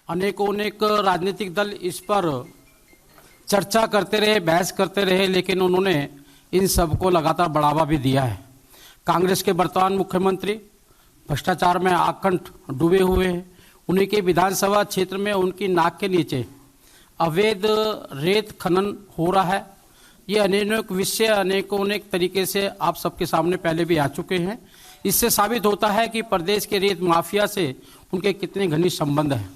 अनेकों अनेक राजनीतिक दल इस पर चर्चा करते रहे, बहस करते रहे, लेकिन उन्होंने इन सबको लगातार बढ़ावा भी दिया है। कांग्रेस के वर्तमान मुख्यमंत्री भ्रष्टाचार में आकंठ डूबे हुए हैं। उन्हीं के विधानसभा क्षेत्र में उनकी नाक के नीचे अवैध रेत खनन हो रहा है। ये अनेक विषय अनेकों अनेक तरीके से आप सबके सामने पहले भी आ चुके हैं। इससे साबित होता है कि प्रदेश के रेत माफिया से उनके कितने घनिष्ठ संबंध हैं।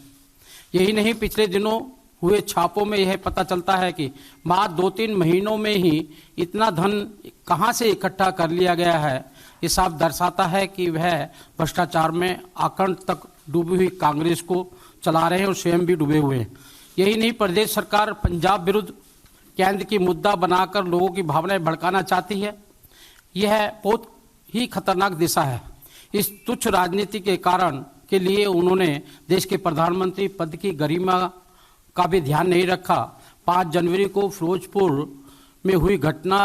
यही नहीं, पिछले दिनों हुए छापों में यह पता चलता है कि मात्र 2-3 महीनों में ही इतना धन कहां से इकट्ठा कर लिया गया है। ये साफ दर्शाता है कि वह भ्रष्टाचार में आकंठ तक डूबी हुई कांग्रेस को चला रहे हैं और स्वयं भी डूबे हुए हैं। यही नहीं, प्रदेश सरकार पंजाब विरुद्ध केंद्र की मुद्दा बनाकर लोगों की भावनाएं भड़काना चाहती है। यह बहुत ही खतरनाक दिशा है। इस तुच्छ राजनीति के कारण के लिए उन्होंने देश के प्रधानमंत्री पद की गरिमा का भी ध्यान नहीं रखा। 5 जनवरी को फिरोजपुर में हुई घटना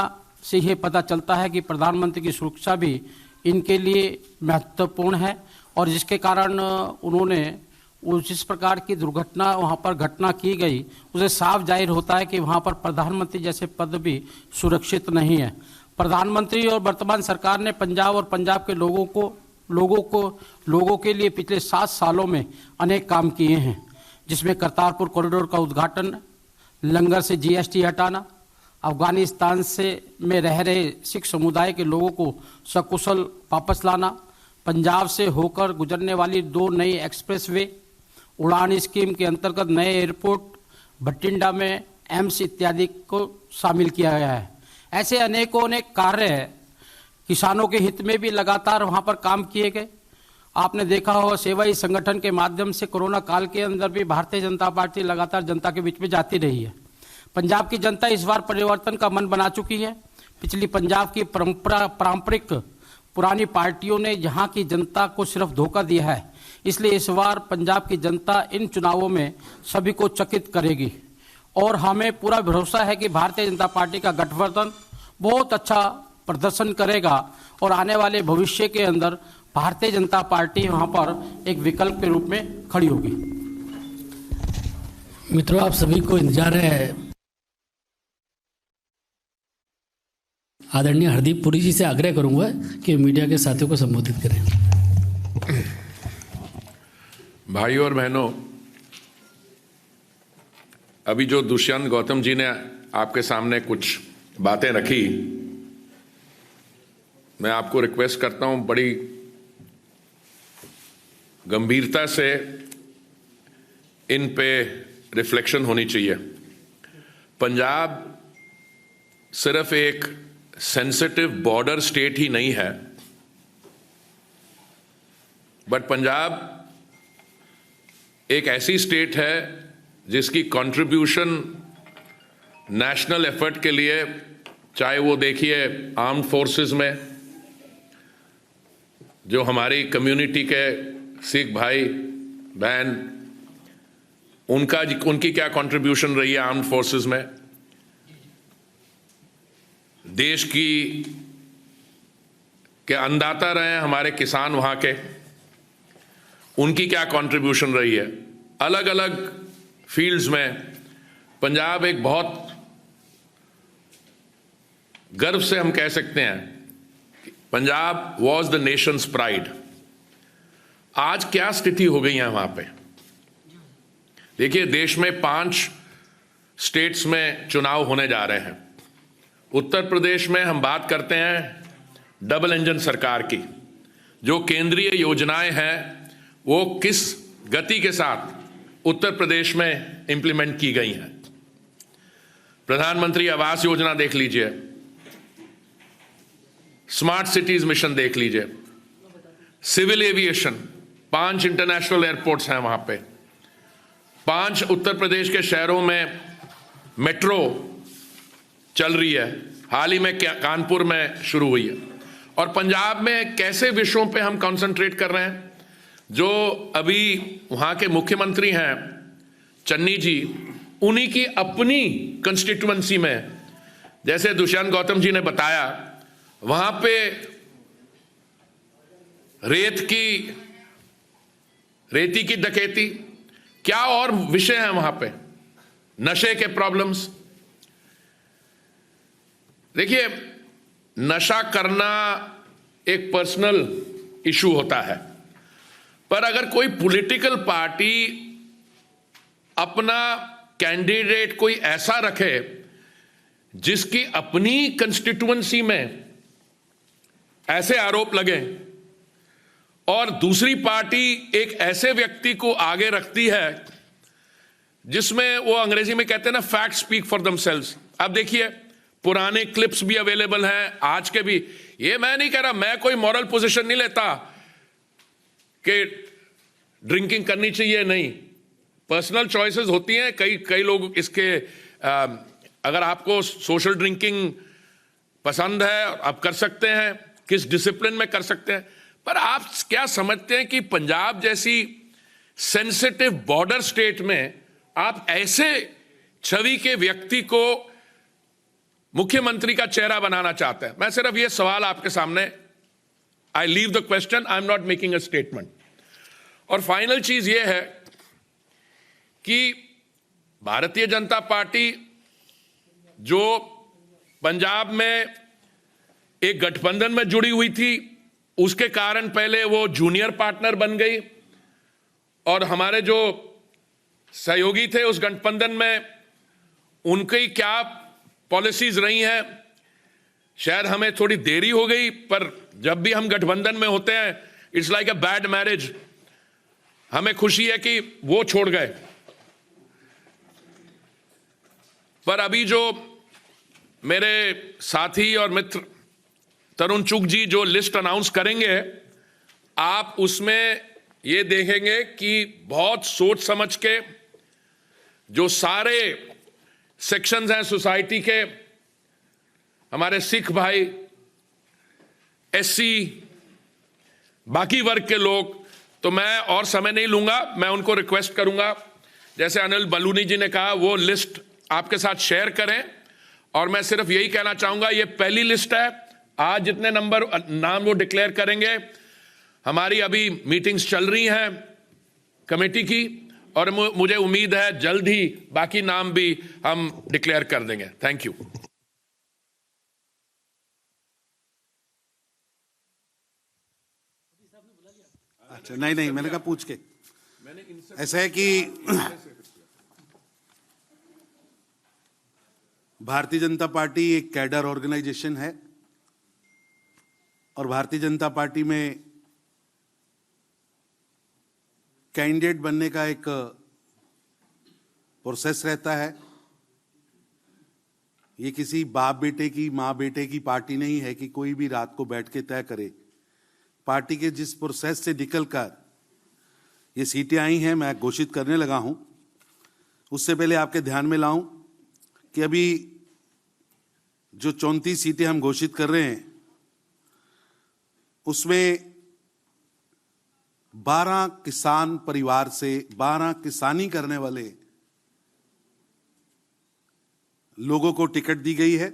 से यह पता चलता है कि प्रधानमंत्री की सुरक्षा भी इनके लिए महत्वपूर्ण है, और जिसके कारण उन्होंने जिस प्रकार की दुर्घटना वहां पर घटना की गई, उसे साफ जाहिर होता है कि वहां पर प्रधानमंत्री जैसे पद भी सुरक्षित नहीं है। प्रधानमंत्री और वर्तमान सरकार ने पंजाब और पंजाब के लोगों के लिए पिछले 7 सालों में अनेक काम किए हैं, जिसमें करतारपुर कॉरिडोर का उद्घाटन, लंगर से जीएसटी हटाना, अफगानिस्तान में रह रहे सिख समुदाय के लोगों को सकुशल वापस लाना, पंजाब से होकर गुजरने वाली 2 नई एक्सप्रेसवे, उड़ान स्कीम के अंतर्गत नए एयरपोर्ट, भटिंडा में एम्स इत्यादि को शामिल किया गया है। ऐसे अनेकों अनेक कार्य किसानों के हित में भी लगातार वहां पर काम किए गए। आपने देखा होगा, सेवाई संगठन के माध्यम से कोरोना काल के अंदर भी भारतीय जनता पार्टी लगातार जनता के बीच में जाती रही है। पंजाब की जनता इस बार परिवर्तन का मन बना चुकी है। पिछली पंजाब की पारंपरिक पुरानी पार्टियों ने यहाँ की जनता को सिर्फ धोखा दिया है, इसलिए इस बार पंजाब की जनता इन चुनावों में सभी को चकित करेगी, और हमें पूरा भरोसा है कि भारतीय जनता पार्टी का गठबंधन बहुत अच्छा प्रदर्शन करेगा और आने वाले भविष्य के अंदर भारतीय जनता पार्टी वहां पर एक विकल्प के रूप में खड़ी होगी। मित्रों, आप सभी को इंतजार है। आदरणीय हरदीप पुरी जी से आग्रह करूंगा कि मीडिया के साथियों को संबोधित करें। भाइयों और बहनों, अभी जो दुष्यंत गौतम जी ने आपके सामने कुछ बातें रखी, मैं आपको रिक्वेस्ट करता हूं बड़ी गंभीरता से इन पे रिफ्लेक्शन होनी चाहिए। पंजाब सिर्फ एक सेंसिटिव बॉर्डर स्टेट ही नहीं है, बट पंजाब एक ऐसी स्टेट है जिसकी कंट्रीब्यूशन नेशनल एफर्ट के लिए, चाहे वो देखिए आर्म्ड फोर्सेस में जो हमारी कम्युनिटी के सिख भाई बहन, उनकी क्या कंट्रीब्यूशन रही है आर्म्ड फोर्सेस में, देश के अन्नदाता रहे हमारे किसान वहां के, उनकी क्या कंट्रीब्यूशन रही है। अलग अलग फील्ड्स में पंजाब एक बहुत गर्व से हम कह सकते हैं, Punjab was the Nations pride. आज क्या स्थिति हो गई है वहां पे? देखिए, देश में 5 स्टेट्स में चुनाव होने जा रहे हैं। उत्तर प्रदेश में हम बात करते हैं डबल इंजन सरकार की। जो केंद्रीय योजनाएं हैं वो किस गति के साथ उत्तर प्रदेश में इंप्लीमेंट की गई हैं। प्रधानमंत्री आवास योजना देख लीजिए, स्मार्ट सिटीज मिशन देख लीजिए, सिविल एविएशन, 5 इंटरनेशनल एयरपोर्ट्स हैं वहां पे, 5 उत्तर प्रदेश के शहरों में मेट्रो चल रही है, हाल ही में कानपुर में शुरू हुई है। और पंजाब में कैसे विषयों पे हम कंसंट्रेट कर रहे हैं? जो अभी वहां के मुख्यमंत्री हैं चन्नी जी, उन्हीं की अपनी कंस्टिट्यूएंसी में, जैसे दुष्यंत गौतम जी ने बताया, वहां पे रेती की डकैती, क्या और विषय हैं वहां पे? नशे के प्रॉब्लम्स। देखिए, नशा करना एक पर्सनल इशू होता है, पर अगर कोई पॉलिटिकल पार्टी अपना कैंडिडेट कोई ऐसा रखे जिसकी अपनी कंस्टिट्यूएंसी में ऐसे आरोप लगे और दूसरी पार्टी एक ऐसे व्यक्ति को आगे रखती है जिसमें वो अंग्रेजी में कहते हैं ना, फैक्ट स्पीक फॉर देमसेल्व्स। अब देखिए, पुराने क्लिप्स भी अवेलेबल हैं, आज के भी। ये मैं नहीं कह रहा, मैं कोई मॉरल पोजीशन नहीं लेता कि ड्रिंकिंग करनी चाहिए, नहीं। पर्सनल चॉइसेस होती हैं। कई लोग इसके अगर आपको सोशल ड्रिंकिंग पसंद है आप कर सकते हैं, किस डिसिप्लिन में कर सकते हैं। पर आप क्या समझते हैं कि पंजाब जैसी सेंसिटिव बॉर्डर स्टेट में आप ऐसे छवि के व्यक्ति को मुख्यमंत्री का चेहरा बनाना चाहते हैं? मैं सिर्फ ये सवाल आपके सामने, I leave the question, I am not making a statement. और फाइनल चीज ये है कि भारतीय जनता पार्टी जो पंजाब में एक गठबंधन में जुड़ी हुई थी, उसके कारण पहले वो जूनियर पार्टनर बन गई, और हमारे जो सहयोगी थे उस गठबंधन में उनकी क्या पॉलिसीज रही हैं, शायद हमें थोड़ी देरी हो गई, पर जब भी हम गठबंधन में होते हैं it's like a bad marriage. हमें खुशी है कि वो छोड़ गए, पर अभी जो मेरे साथी और मित्र तरुण चुग जी जो लिस्ट अनाउंस करेंगे, आप उसमें ये देखेंगे कि बहुत सोच समझ के जो सारे सेक्शंस हैं सोसाइटी के, हमारे सिख भाई, एससी, बाकी वर्ग के लोग, तो मैं और समय नहीं लूंगा, मैं उनको रिक्वेस्ट करूंगा, जैसे अनिल बलूनी जी ने कहा, वो लिस्ट आपके साथ शेयर करें। और मैं सिर्फ यही कहना चाहूंगा, ये पहली लिस्ट है, आज जितने नाम वो डिक्लेयर करेंगे, हमारी अभी मीटिंग्स चल रही हैं कमेटी की, और मुझे उम्मीद है जल्द ही बाकी नाम भी हम डिक्लेयर कर देंगे। Thank you. अच्छा, नहीं, मैंने कहा पूछ के। ऐसा है कि भारतीय जनता पार्टी एक कैडर ऑर्गेनाइजेशन है, और भारतीय जनता पार्टी में कैंडिडेट बनने का एक प्रोसेस रहता है। ये किसी बाप बेटे की, माँ बेटे की पार्टी नहीं है कि कोई भी रात को बैठ के तय करे। पार्टी के जिस प्रोसेस से निकलकर ये सीटें आई हैं, मैं घोषित करने लगा हूं, उससे पहले आपके ध्यान में लाऊं कि अभी जो 34 सीटें हम घोषित कर रहे हैं, उसमें 12 किसान परिवार से, 12 किसानी करने वाले लोगों को टिकट दी गई है।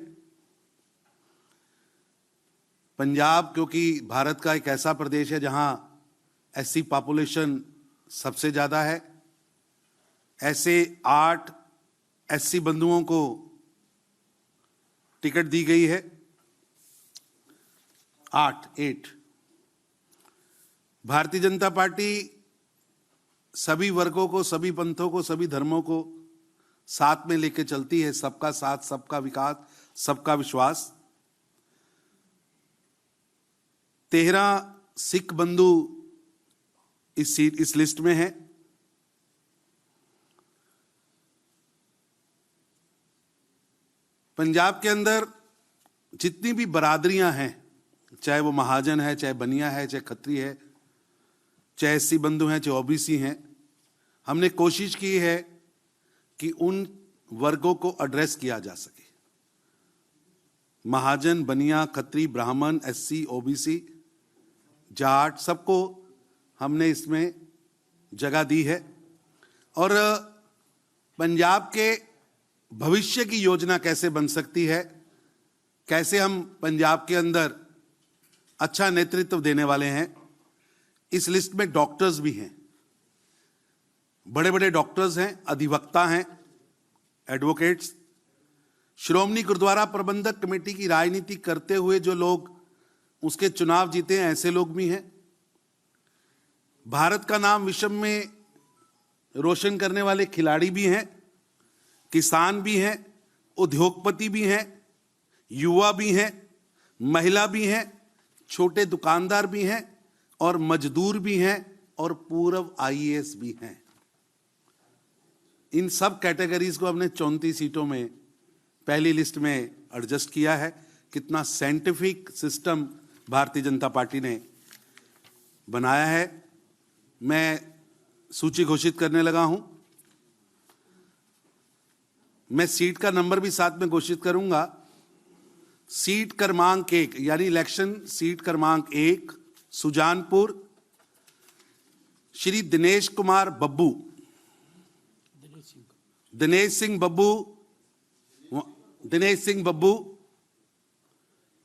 पंजाब क्योंकि भारत का एक ऐसा प्रदेश है जहां एससी पॉपुलेशन सबसे ज्यादा है, ऐसे 8 एससी बंधुओं को टिकट दी गई है। 8 भारतीय जनता पार्टी सभी वर्गों को, सभी पंथों को, सभी धर्मों को साथ में लेके चलती है। सबका साथ, सबका विकास, सबका विश्वास। 13 सिख बंधु इस लिस्ट में है। पंजाब के अंदर जितनी भी बरादरियां हैं, चाहे वो महाजन है, चाहे बनिया है, चाहे खत्री है, चाहे एससी बंधु हैं, चाहे ओबीसी हैं, हमने कोशिश की है कि उन वर्गों को एड्रेस किया जा सके। महाजन, बनिया, खत्री, ब्राह्मण, एससी, ओबीसी, जाट, सबको हमने इसमें जगह दी है। और पंजाब के भविष्य की योजना कैसे बन सकती है, कैसे हम पंजाब के अंदर अच्छा नेतृत्व देने वाले हैं, इस लिस्ट में डॉक्टर्स भी हैं, बड़े बड़े डॉक्टर्स हैं, अधिवक्ता हैं, एडवोकेट्स, श्रोमणी गुरुद्वारा प्रबंधक कमेटी की राजनीति करते हुए जो लोग उसके चुनाव जीते हैं, ऐसे लोग भी हैं। भारत का नाम विश्व में रोशन करने वाले खिलाड़ी भी हैं, किसान भी हैं, उद्योगपति भी हैं, युवा भी हैं, महिला भी हैं, छोटे दुकानदार भी हैं और मजदूर भी हैं और पूर्व आईएएस भी हैं। इन सब कैटेगरीज को हमने 34 सीटों में पहली लिस्ट में एडजस्ट किया है। कितना scientific system Bharatiya Janata party ने बनाया है। मैं सूची घोषित करने लगा हूं। मैं सीट का नंबर भी साथ में घोषित करूंगा। सीट क्रमांक 1 यानी इलेक्शन सीट क्रमांक 1 सुजानपुर, श्री दिनेश कुमार बब्बू, दिनेश सिंह बब्बू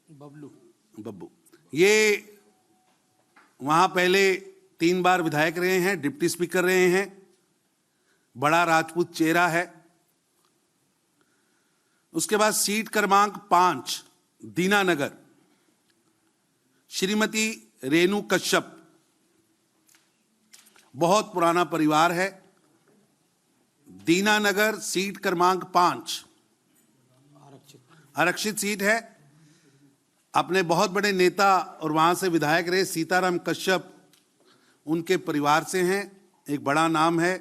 बब्बू ये वहां पहले 3 बार विधायक रहे हैं, डिप्टी स्पीकर रहे हैं, बड़ा राजपूत चेहरा है। उसके बाद सीट क्रमांक 5 दीनानगर, श्रीमती रेणु कश्यप, बहुत पुराना परिवार है। दीनानगर सीट क्रमांक 5 आरक्षित सीट है। अपने बहुत बड़े नेता और वहां से विधायक रहे सीताराम कश्यप उनके परिवार से हैं, एक बड़ा नाम है,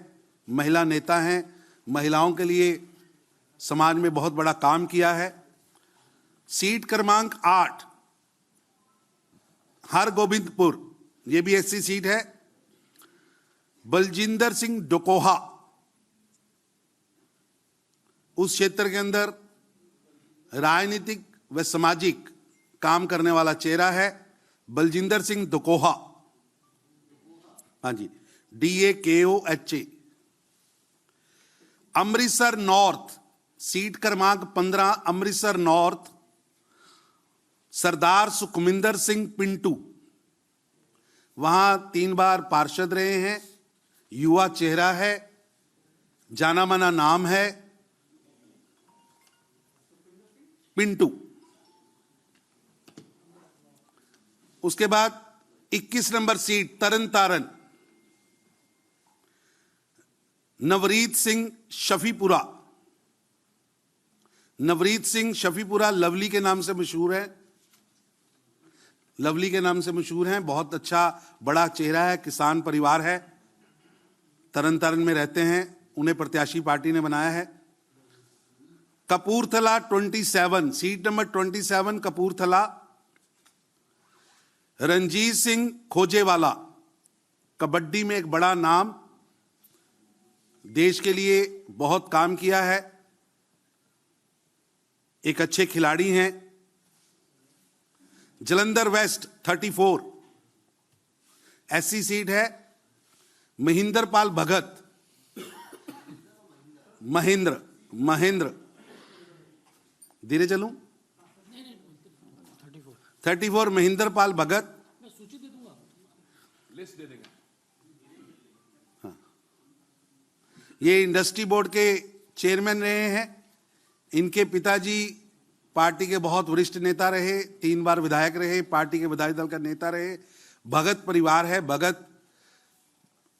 महिला नेता हैं, महिलाओं के लिए समाज में बहुत बड़ा काम किया है। सीट क्रमांक 8 हरगोबिंदपुर, ये भी एससी सीट है, बलजिंदर सिंह डोकोहा, उस क्षेत्र के अंदर राजनीतिक व सामाजिक काम करने वाला चेहरा है बलजिंदर सिंह डोकोहा, हाँ जी, DAKOHA। अमृतसर नॉर्थ सीट क्रमांक 15 अमृतसर नॉर्थ, सरदार सुखमिंदर सिंह पिंटू, वहां 3 बार पार्षद रहे हैं, युवा चेहरा है, जाना माना नाम है पिंटू। उसके बाद 21 नंबर सीट तरन तारन, नवरीत सिंह शफीपुरा। नवरीत सिंह शफीपुरा लवली के नाम से मशहूर है, लवली के नाम से मशहूर हैं, बहुत अच्छा बड़ा चेहरा है, किसान परिवार है, तरन तारन में रहते हैं, उन्हें प्रत्याशी पार्टी ने बनाया है। कपूरथला 27 सीट नंबर 27 कपूरथला, रंजीत सिंह खोजेवाला, कबड्डी में एक बड़ा नाम, देश के लिए बहुत काम किया है, एक अच्छे खिलाड़ी हैं। जलंधर वेस्ट 34 एससी सीट है, महेंद्र पाल भगत, महेंद्र धीरे चलूं, 34 महेंद्र पाल भगत, लिस्ट दे देंगे। हाँ, ये इंडस्ट्री बोर्ड के चेयरमैन रहे हैं। इनके पिताजी पार्टी के बहुत वरिष्ठ नेता रहे, 3 बार विधायक रहे, पार्टी के विधायक दल का नेता रहे। भगत परिवार है, भगत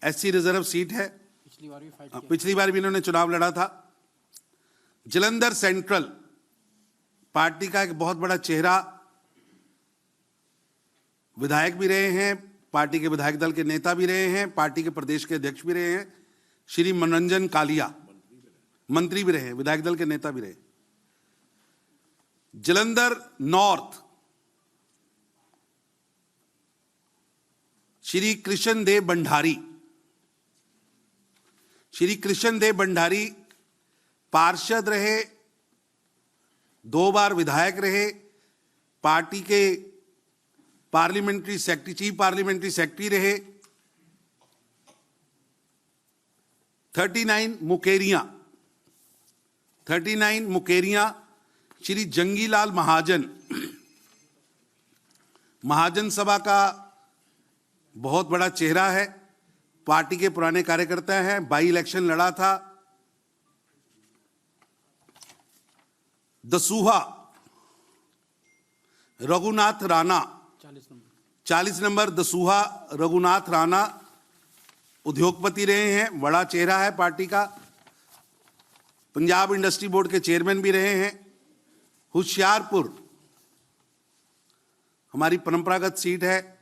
एससी रिजर्व सीट है, पिछली बार भी इन्होंने चुनाव लड़ा था। जलंधर सेंट्रल पार्टी का एक बहुत बड़ा चेहरा, विधायक भी रहे हैं, पार्टी के विधायक दल के नेता भी रहे हैं, पार्टी के प्रदेश के अध्यक्ष भी रहे हैं, श्री मनोरंजन कालिया, मंत्री भी रहे हैं, विधायक दल के नेता भी रहे। जलंधर नॉर्थ श्री कृष्ण देव भंडारी, श्री कृष्ण देव भंडारी पार्षद रहे, 2 बार विधायक रहे, पार्टी के parliamentary secretary, chief parliamentary secretary रहे। 39 मुकेरियां श्री जंगीलाल महाजन, महाजन सभा का बहुत बड़ा चेहरा है, पार्टी के पुराने कार्यकर्ता हैं, बाई इलेक्शन लड़ा था। दसूहा रघुनाथ राणा, 40 नंबर दसूहा रघुनाथ राणा उद्योगपति रहे हैं, बड़ा चेहरा है पार्टी का, पंजाब इंडस्ट्री बोर्ड के चेयरमैन भी रहे हैं। होशियारपुर हमारी परंपरागत सीट है,